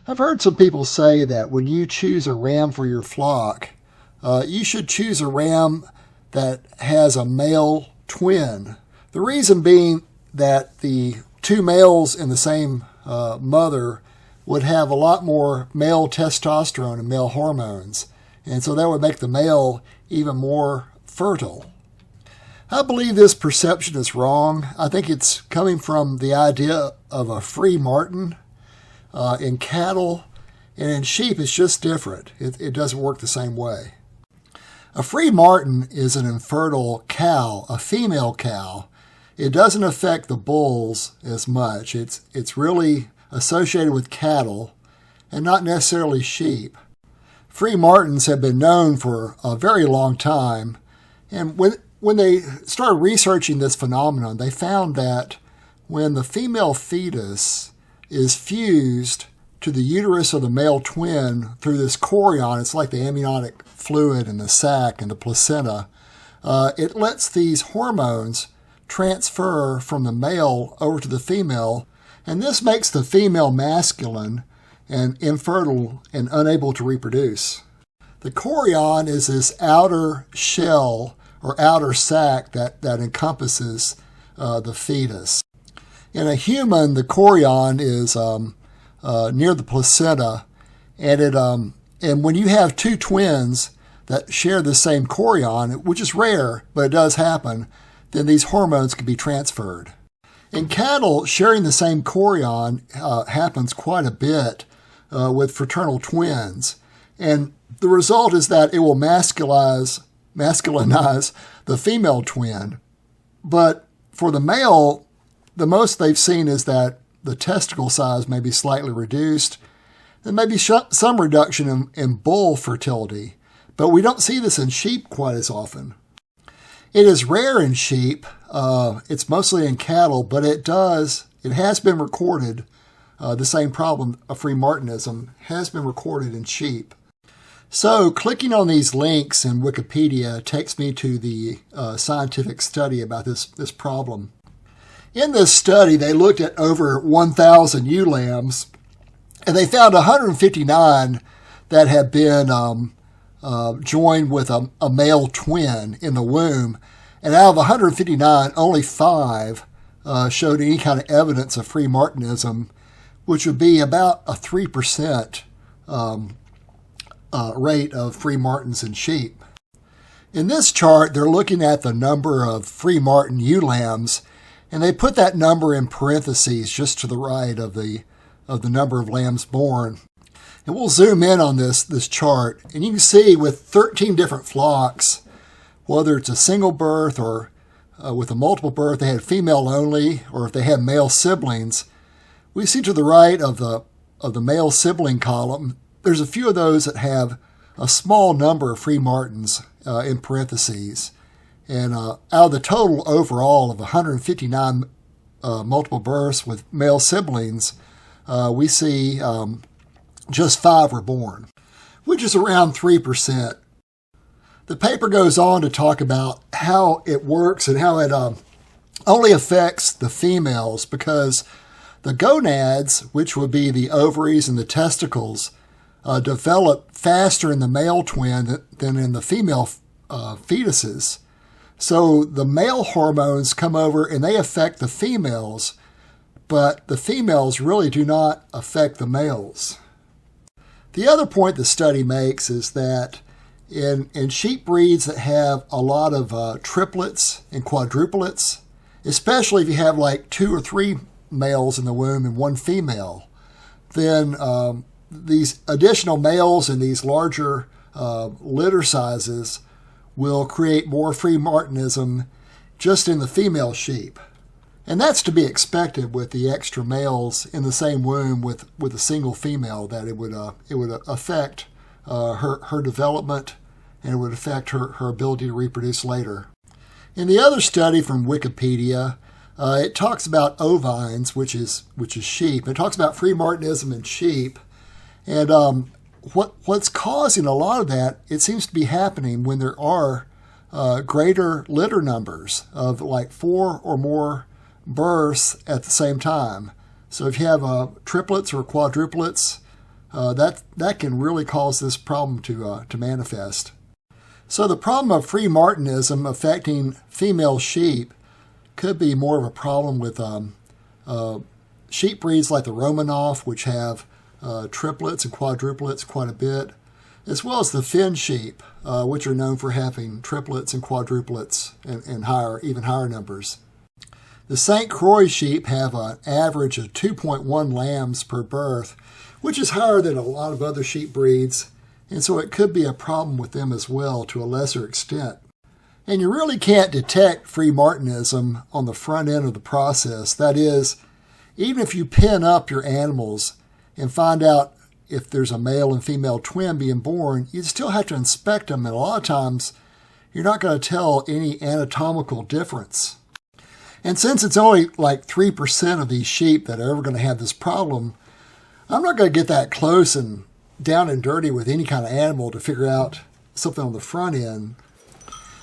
I've heard some people say that when you choose a ram for your flock, you should choose a ram that has a male twin. The reason being that the two males in the same mother would have a lot more male testosterone and male hormones, and so that would make the male even more fertile. I believe this perception is wrong. I think it's coming from the idea of a free martin. In cattle and in sheep, it's just different. It doesn't work the same way. A free martin is an infertile cow, a female cow. It doesn't affect the bulls as much. It's really associated with cattle and not necessarily sheep. Free martins have been known for a very long time, and when they started researching this phenomenon, they found that when the female fetus is fused to the uterus of the male twin through this chorion, it's like the amniotic fluid in the sac and the placenta, it lets these hormones transfer from the male over to the female, and this makes the female masculine and infertile and unable to reproduce. The chorion is this outer shell or outer sac that encompasses the fetus. In a human, the chorion is near the placenta, and when you have two twins that share the same chorion, which is rare, but it does happen, then these hormones can be transferred. In cattle, sharing the same chorion happens quite a bit with fraternal twins, and the result is that it will masculinize the female twin. But for the male, the most they've seen is that the testicle size may be slightly reduced. There may be some reduction in bull fertility, but we don't see this in sheep quite as often. It is rare in sheep. It's mostly in cattle, but it has been recorded. The same problem of freemartinism has been recorded in sheep. So clicking on these links in Wikipedia takes me to the scientific study about this problem. In this study, they looked at over 1,000 ewe lambs, and they found 159 that had been joined with a male twin in the womb. And out of 159, only 5 showed any kind of evidence of freemartinism, which would be about a 3% rate of free martins in sheep. In this chart, they're looking at the number of free martin ewe lambs, and they put that number in parentheses just to the right of the number of lambs born. And we'll zoom in on this chart, and you can see with 13 different flocks, whether it's a single birth or with a multiple birth, they had female only, or if they had male siblings, we see to the right of the male sibling column, there's a few of those that have a small number of free martins in parentheses. And out of the total overall of 159 multiple births with male siblings, we see just 5 were born, which is around 3%. The paper goes on to talk about how it works and how it only affects the females, because the gonads, which would be the ovaries and the testicles, develop faster in the male twin than in the female fetuses. So the male hormones come over and they affect the females, but the females really do not affect the males. The other point the study makes is that in sheep breeds that have a lot of triplets and quadruplets, especially if you have like 2 or 3 males in the womb and 1 female, then these additional males and these larger litter sizes will create more freemartinism just in the female sheep. And that's to be expected with the extra males in the same womb with a single female, that it would affect her development, and it would affect her ability to reproduce later. In the other study from Wikipedia, it talks about ovines, which is sheep. It talks about freemartinism in sheep, and what's causing a lot of that, it seems to be happening when there are greater litter numbers of like 4 or more births at the same time. So if you have triplets or quadruplets, that can really cause this problem to manifest. So the problem of Freemartinism affecting female sheep could be more of a problem with sheep breeds like the Romanoff, which have triplets and quadruplets quite a bit, as well as the Finn sheep, which are known for having triplets and quadruplets and higher, even higher numbers. The St. Croix sheep have an average of 2.1 lambs per birth, which is higher than a lot of other sheep breeds, and so it could be a problem with them as well to a lesser extent. And you really can't detect Freemartinism on the front end of the process. That is, even if you pin up your animals and find out if there's a male and female twin being born, you still have to inspect them, and a lot of times you're not going to tell any anatomical difference. And since it's only like 3% of these sheep that are ever going to have this problem, I'm not going to get that close and down and dirty with any kind of animal to figure out something on the front end.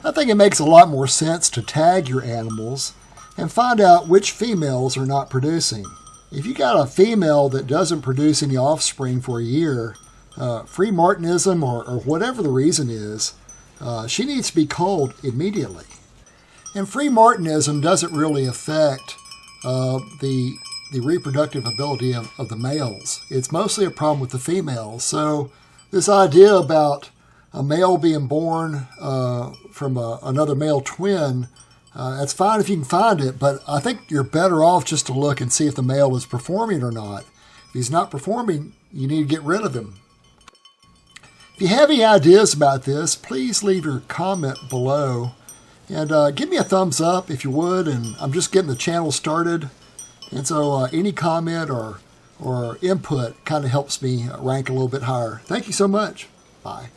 I think it makes a lot more sense to tag your animals and find out which females are not producing. If you got a female that doesn't produce any offspring for a year, Freemartinism or whatever the reason is, she needs to be culled immediately. And Freemartinism doesn't really affect the reproductive ability of the males. It's mostly a problem with the females. So this idea about a male being born from another male twin, that's fine if you can find it, but I think you're better off just to look and see if the male is performing or not. If he's not performing, you need to get rid of him. If you have any ideas about this, please leave your comment below. And give me a thumbs up if you would, and I'm just getting the channel started. And so any comment or input kind of helps me rank a little bit higher. Thank you so much. Bye.